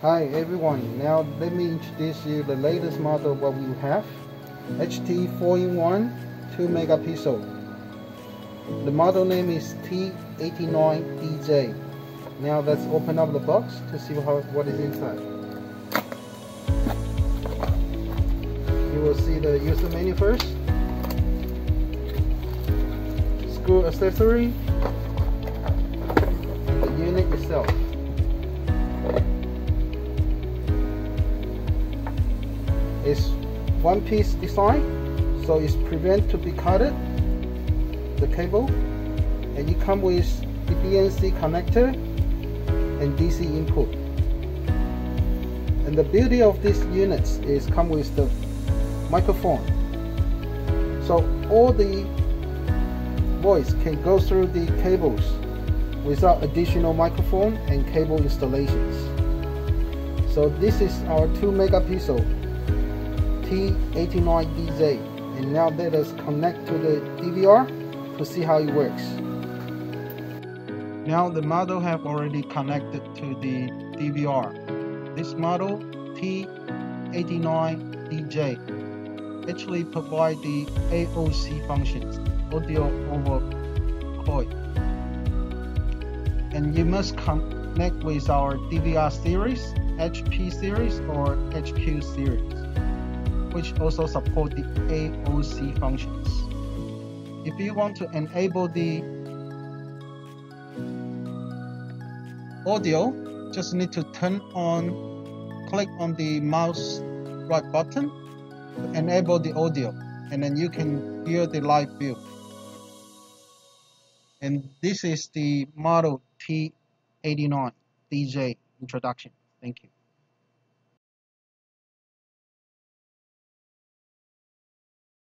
Hi everyone, now let me introduce you the latest model what we have, HT 4-in-1 2 megapixel. The model name is T089DJ. Now let's open up the box to see what is inside. You will see the user manual first, screw accessory, the unit itself. It's one-piece design, so it's prevent to be cutted, the cable, and it comes with the BNC connector and DC input. And the beauty of these units is come with the microphone, so all the voice can go through the cables without additional microphone and cable installations. So this is our 2 megapixel T089DJ, and now let us connect to the DVR to see how it works. Now the model have already connected to the DVR. This model T089DJ actually provide the AoC functions, audio over coil, and you must connect with our DVR series, HP series or HQ series, which also support the AoC functions. If you want to enable the audio, just need to click on the mouse right button to enable the audio, and then you can hear the live view. And this is the model T089DJ introduction. Thank you.